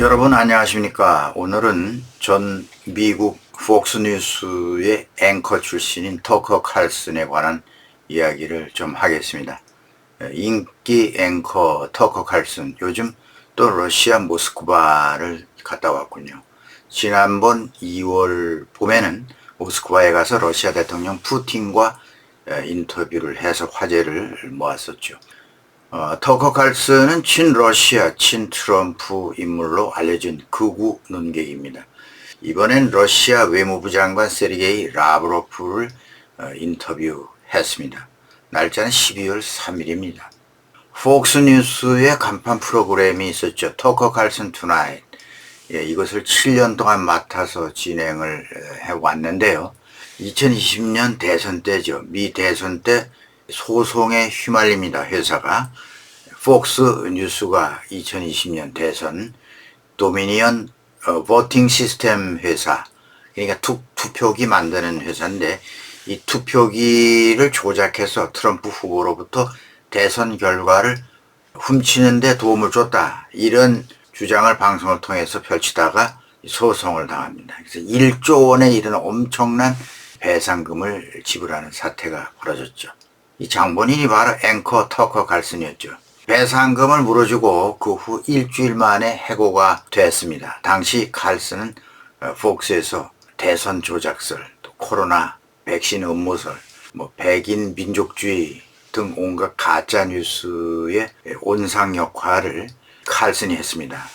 여러분 안녕하십니까. 오늘은 전 미국 폭스뉴스의 앵커 출신인 터커 칼슨에 관한 이야기를 좀 하겠습니다. 인기 앵커 터커 칼슨, 요즘 또 러시아 모스크바를 갔다 왔군요. 지난번 2월 봄에는 모스크바에 가서 러시아 대통령 푸틴과 인터뷰를 해서 화제를 모았었죠. 터커 칼슨은 친러시아, 친트럼프 인물로 알려진 극우 논객입니다. 이번엔 러시아 외무부 장관 세르게이 라브로프를 인터뷰했습니다. 날짜는 12월 3일입니다. 폭스뉴스의 간판 프로그램이 있었죠. 터커 칼슨 투나잇. 이것을 7년 동안 맡아서 진행을 해왔는데요. 2020년 대선 때죠. 미 대선 때 소송에 휘말립니다. 회사가. 폭스 뉴스가 2020년 대선 도미니언 보팅 시스템 회사, 그러니까 투표기 만드는 회사인데, 이 투표기를 조작해서 트럼프 후보로부터 대선 결과를 훔치는 데 도움을 줬다, 이런 주장을 방송을 통해서 펼치다가 소송을 당합니다. 그래서 1조 원에 이르는 엄청난 배상금을 지불하는 사태가 벌어졌죠. 이 장본인이 바로 앵커 터커 칼슨이었죠. 배상금을 물어주고 그 후 일주일 만에 해고가 됐습니다. 당시 칼슨은 폭스에서 대선 조작설, 또 코로나 백신 음모설, 백인 민족주의 등 온갖 가짜 뉴스의 온상 역할을 칼슨이 했습니다.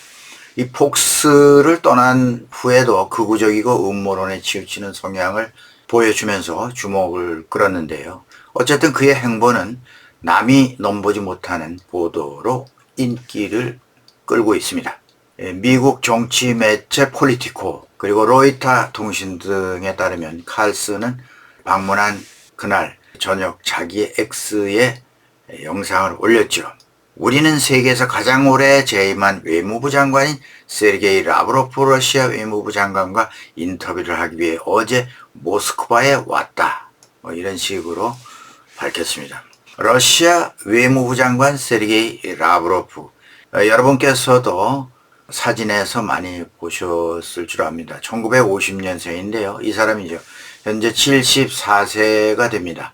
이 폭스를 떠난 후에도 극우적이고 음모론에 치우치는 성향을 보여주면서 주목을 끌었는데요. 어쨌든 그의 행보는 남이 넘보지 못하는 보도로 인기를 끌고 있습니다. 미국 정치 매체 폴리티코 그리고 로이터 통신 등에 따르면 칼슨은 방문한 그날 저녁 자기의 X에 영상을 올렸죠. 우리는 세계에서 가장 오래 재임한 외무부 장관인 세르게이 라브로프 러시아 외무부 장관과 인터뷰를 하기 위해 어제 모스크바에 왔다, 이런 식으로 밝혔습니다. 러시아 외무부 장관 세르게이 라브로프, 여러분께서도 사진에서 많이 보셨을 줄 압니다. 1950년생인데요. 이 사람이죠. 현재 74세가 됩니다.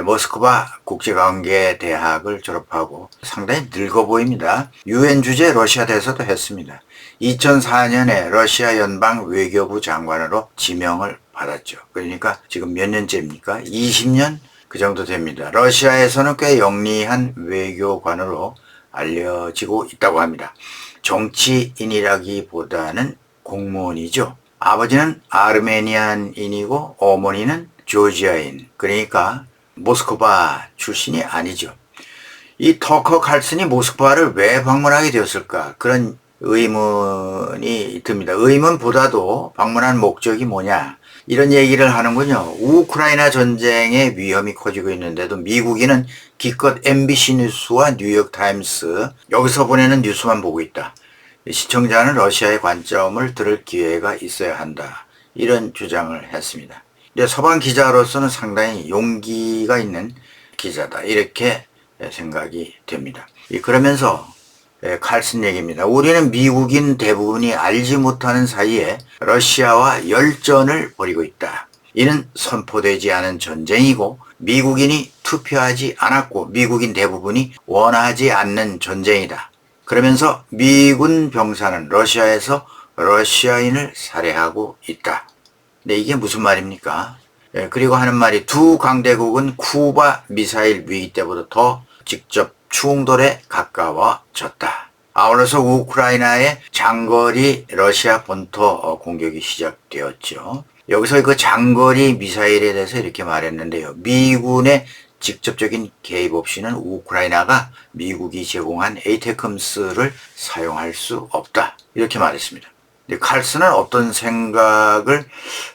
모스크바 국제관계대학을 졸업하고 상당히 늙어 보입니다. 유엔 주재 러시아 대사도 했습니다. 2004년에 러시아 연방 외교부 장관으로 지명을 받았죠. 그러니까 지금 몇 년째입니까? 20년 그 정도 됩니다. 러시아에서는 꽤 영리한 외교관으로 알려지고 있다고 합니다. 정치인이라기보다는 공무원이죠. 아버지는 아르메니안인이고 어머니는 조지아인, 그러니까 모스크바 출신이 아니죠. 이 터커 칼슨이 모스크바를 왜 방문하게 되었을까? 그런 의문이 듭니다. 의문보다도 방문한 목적이 뭐냐? 이런 얘기를 하는군요. 우크라이나 전쟁의 위험이 커지고 있는데도 미국인은 기껏 MBC 뉴스와 뉴욕타임스, 여기서 보내는 뉴스만 보고 있다. 시청자는 러시아의 관점을 들을 기회가 있어야 한다, 이런 주장을 했습니다. 서방 기자로서는 상당히 용기가 있는 기자다, 이렇게 생각이 됩니다. 그러면서 칼슨 얘기입니다. 우리는 미국인 대부분이 알지 못하는 사이에 러시아와 열전을 벌이고 있다. 이는 선포되지 않은 전쟁이고 미국인이 투표하지 않았고 미국인 대부분이 원하지 않는 전쟁이다. 그러면서 미군 병사는 러시아에서 러시아인을 살해하고 있다. 근데 이게 무슨 말입니까? 그리고 하는 말이, 두 강대국은 쿠바 미사일 위기 때보다 더 직접 충돌에 가까워졌다. 아울러서 우크라이나의 장거리 러시아 본토 공격이 시작되었죠. 여기서 그 장거리 미사일에 대해서 이렇게 말했는데요. 미군의 직접적인 개입 없이는 우크라이나가 미국이 제공한 에이테크럼스를 사용할 수 없다, 이렇게 말했습니다. 근데 칼슨은 어떤 생각을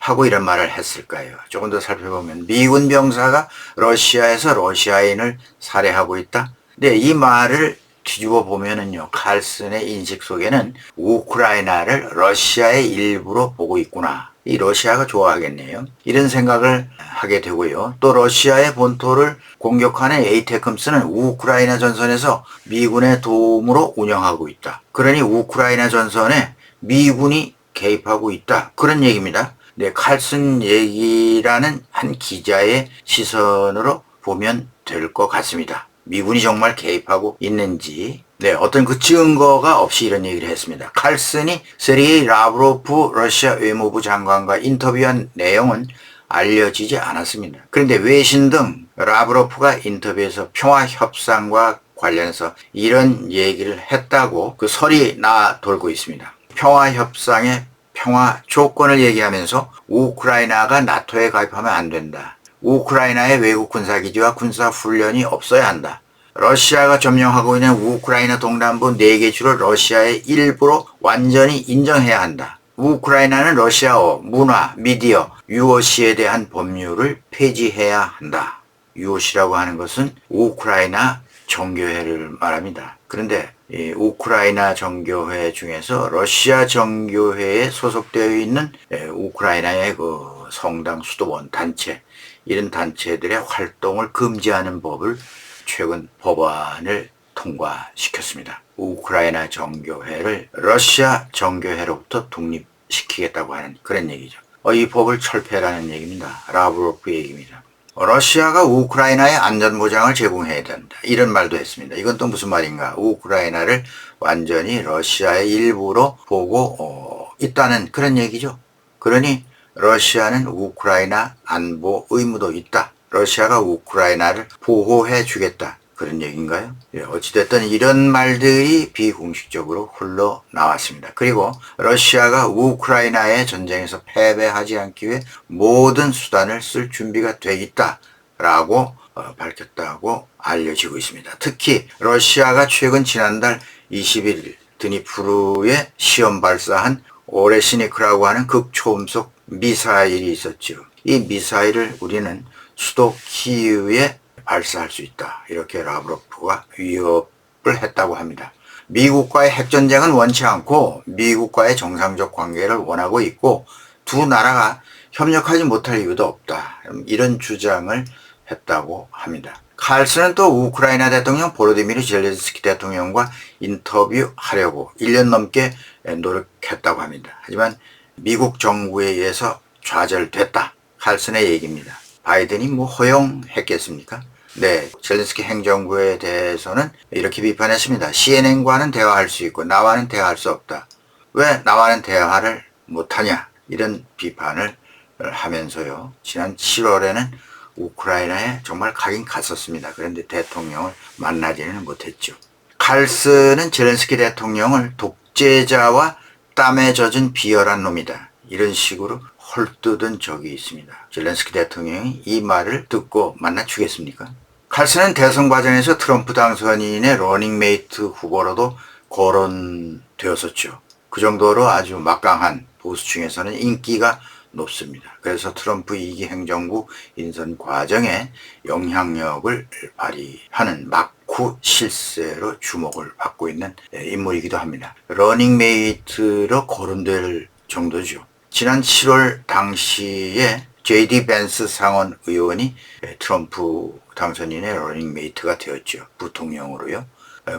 하고 이런 말을 했을까요? 조금 더 살펴보면, 미군 병사가 러시아에서 러시아인을 살해하고 있다. 근데 이 말을 뒤집어 보면은요, 칼슨의 인식 속에는 우크라이나를 러시아의 일부로 보고 있구나, 이 러시아가 좋아하겠네요, 이런 생각을 하게 되고요. 또 러시아의 본토를 공격하는 에이테크럼스는 우크라이나 전선에서 미군의 도움으로 운영하고 있다. 그러니 우크라이나 전선에 미군이 개입하고 있다. 그런 얘기입니다. 네, 칼슨 얘기라는 한 기자의 시선으로 보면 될 것 같습니다. 미군이 정말 개입하고 있는지, 네, 어떤 그 증거가 없이 이런 얘기를 했습니다. 칼슨이 세르게이 라브로프 러시아 외무부 장관과 인터뷰한 내용은 알려지지 않았습니다. 그런데 외신 등 라브로프가 인터뷰에서 평화 협상과 관련해서 이런 얘기를 했다고 그 설이 나 돌고 있습니다. 평화 협상의 평화 조건을 얘기하면서 우크라이나가 나토에 가입하면 안 된다. 우크라이나의 외국 군사기지와 군사훈련이 없어야 한다. 러시아가 점령하고 있는 우크라이나 동남부 4개 주를 러시아의 일부로 완전히 인정해야 한다. 우크라이나는 러시아어, 문화, 미디어, UOC에 대한 법률을 폐지해야 한다. UOC라고 하는 것은 우크라이나 정교회를 말합니다. 그런데 이 우크라이나 정교회 중에서 러시아 정교회에 소속되어 있는 우크라이나의 그 성당 수도원 단체, 이런 단체들의 활동을 금지하는 법을 최근 법안을 통과시켰습니다. 우크라이나 정교회를 러시아 정교회로부터 독립시키겠다고 하는 그런 얘기죠. 이 법을 철폐라는 얘기입니다. 라브로프 얘기입니다. 러시아가 우크라이나에 안전보장을 제공해야 된다. 이런 말도 했습니다. 이건 또 무슨 말인가? 우크라이나를 완전히 러시아의 일부로 보고 있다는 그런 얘기죠. 그러니 러시아는 우크라이나 안보 의무도 있다. 러시아가 우크라이나를 보호해 주겠다. 그런 얘기인가요? 어찌됐든 이런 말들이 비공식적으로 흘러나왔습니다. 그리고 러시아가 우크라이나의 전쟁에서 패배하지 않기 위해 모든 수단을 쓸 준비가 돼 있다라고 밝혔다고 알려지고 있습니다. 특히 러시아가 최근 지난달 20일 드니프르에 시험 발사한 오레시니크라고 하는 극초음속 미사일이 있었죠. 이 미사일을 우리는 수도 키이우에 발사할 수 있다. 이렇게 라브로프가 위협을 했다고 합니다. 미국과의 핵전쟁은 원치 않고 미국과의 정상적 관계를 원하고 있고 두 나라가 협력하지 못할 이유도 없다. 이런 주장을 했다고 합니다. 칼슨은 또 우크라이나 대통령 보로디미르 젤렌스키 대통령과 인터뷰하려고 1년 넘게 노력했다고 합니다. 하지만 미국 정부에 의해서 좌절됐다. 칼슨의 얘기입니다. 바이든이 허용했겠습니까? 네, 젤렌스키 행정부에 대해서는 이렇게 비판했습니다. CNN과는 대화할 수 있고 나와는 대화할 수 없다. 왜 나와는 대화를 못하냐? 이런 비판을 하면서요. 지난 7월에는 우크라이나에 정말 가긴 갔었습니다. 그런데 대통령을 만나지는 못했죠. 칼슨은 젤렌스키 대통령을 독재자와 땀에 젖은 비열한 놈이다. 이런 식으로 헐뜯은 적이 있습니다. 젤렌스키 대통령이 이 말을 듣고 만나 주겠습니까? 칼슨은 대선 과정에서 트럼프 당선인의 러닝메이트 후보로도 거론되었었죠. 그 정도로 아주 막강한 보수층에서는 인기가 높습니다. 그래서 트럼프 2기 행정부 인선 과정에 영향력을 발휘하는 마쿠 실세로 주목을 받고 있는 인물이기도 합니다. 러닝메이트로 거론될 정도죠. 지난 7월 당시에 J.D. 벤스 상원 의원이 트럼프 당선인의 러닝메이트가 되었죠. 부통령으로요.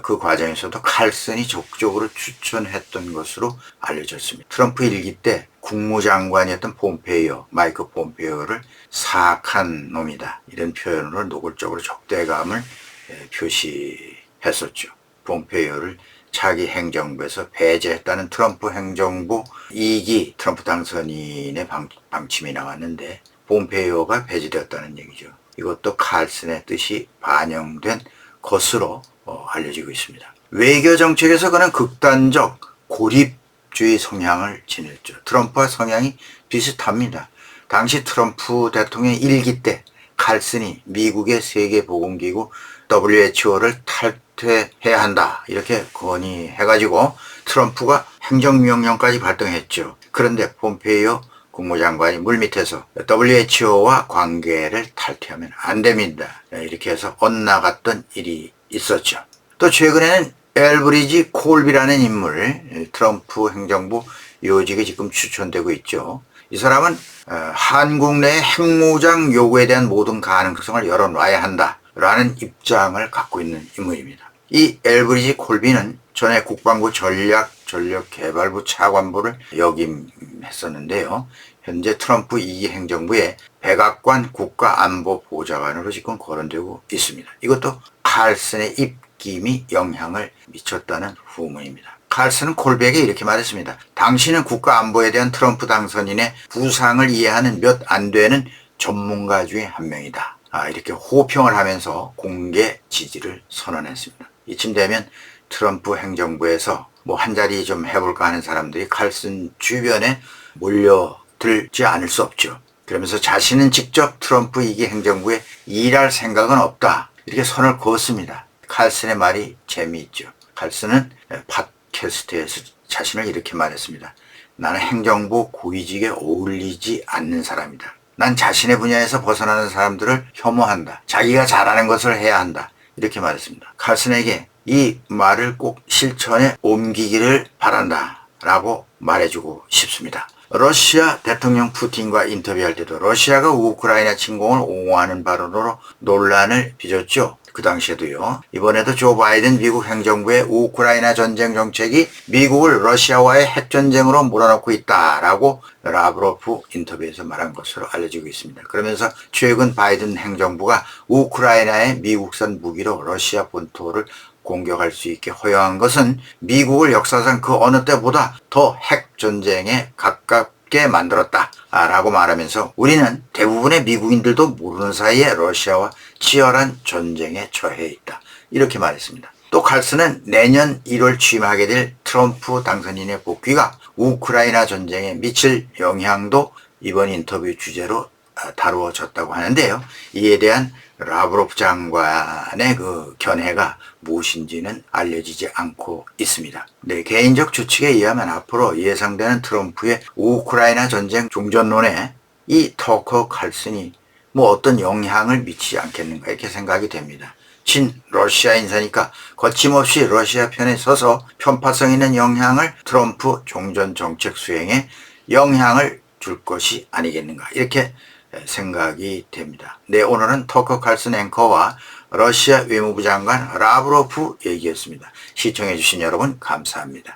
그 과정에서도 칼슨이 적극적으로 추천했던 것으로 알려졌습니다. 트럼프 1기 때 국무장관이었던 마이크 폼페이오를 사악한 놈이다. 이런 표현으로 노골적으로 적대감을 표시했었죠. 폼페이오를 차기 행정부에서 배제했다는 트럼프 행정부 2기 트럼프 당선인의 방침이 나왔는데 폼페이오가 배제되었다는 얘기죠. 이것도 칼슨의 뜻이 반영된 것으로 알려지고 있습니다. 외교 정책에서 그는 극단적 고립주의 성향을 지녔죠. 트럼프와 성향이 비슷합니다. 당시 트럼프 대통령 1기 때 칼슨이 미국의 세계보건기구 WHO를 탈퇴해야 한다 이렇게 건의해가지고 트럼프가 행정명령까지 발동했죠. 그런데 폼페이오 국무장관이 물밑에서 WHO와 관계를 탈퇴하면 안 됩니다. 이렇게 해서 엇나갔던 일이 있었죠. 또 최근에는 엘브리지 콜비라는 인물, 트럼프 행정부 요직에 지금 추천되고 있죠. 이 사람은 한국 내 핵무장 요구에 대한 모든 가능성을 열어놔야 한다라는 입장을 갖고 있는 인물입니다. 이 엘브리지 콜비는 전에 국방부 전략 전력개발부 차관보를 역임했었는데요. 현재 트럼프 2기 행정부의 백악관 국가안보보좌관으로 지금 거론되고 있습니다. 이것도 칼슨의 입김이 영향을 미쳤다는 후문입니다. 칼슨은 콜백에 이렇게 말했습니다. 당신은 국가안보에 대한 트럼프 당선인의 부상을 이해하는 몇 안 되는 전문가 중에 한 명이다. 이렇게 호평을 하면서 공개 지지를 선언했습니다. 이쯤 되면 트럼프 행정부에서 뭐 한자리 좀 해볼까 하는 사람들이 칼슨 주변에 몰려들지 않을 수 없죠. 그러면서 자신은 직접 트럼프 2기 행정부에 일할 생각은 없다. 이렇게 선을 그었습니다. 칼슨의 말이 재미있죠. 칼슨은 팟캐스트에서 자신을 이렇게 말했습니다. 나는 행정부 고위직에 어울리지 않는 사람이다. 난 자신의 분야에서 벗어나는 사람들을 혐오한다. 자기가 잘하는 것을 해야 한다. 이렇게 말했습니다. 칼슨에게 이 말을 꼭 실천에 옮기기를 바란다. 라고 말해주고 싶습니다. 러시아 대통령 푸틴과 인터뷰할 때도 러시아가 우크라이나 침공을 옹호하는 발언으로 논란을 빚었죠. 그 당시에도요. 이번에도 조 바이든 미국 행정부의 우크라이나 전쟁 정책이 미국을 러시아와의 핵전쟁으로 몰아넣고 있다라고 라브로프 인터뷰에서 말한 것으로 알려지고 있습니다. 그러면서 최근 바이든 행정부가 우크라이나의 미국산 무기로 러시아 본토를 공격할 수 있게 허용한 것은 미국을 역사상 그 어느 때보다 더 핵전쟁에 가깝게 만들었다 라고 말하면서 우리는 대부분의 미국인들도 모르는 사이에 러시아와 치열한 전쟁에 처해 있다. 이렇게 말했습니다. 또 칼슨은 내년 1월 취임하게 될 트럼프 당선인의 복귀가 우크라이나 전쟁에 미칠 영향도 이번 인터뷰 주제로 다루어졌다고 하는데요. 이에 대한 라브로프 장관의 그 견해가 무엇인지는 알려지지 않고 있습니다. 네, 개인적 추측에 의하면 앞으로 예상되는 트럼프의 우크라이나 전쟁 종전론에 이 터커 칼슨이 뭐 어떤 영향을 미치지 않겠는가 이렇게 생각이 됩니다. 친 러시아 인사니까 거침없이 러시아 편에 서서 편파성 있는 영향을 트럼프 종전 정책 수행에 영향을 줄 것이 아니겠는가 이렇게 생각이 됩니다. 네, 오늘은 터커 칼슨 앵커와 러시아 외무부 장관 라브로프 얘기였습니다. 시청해주신 여러분 감사합니다.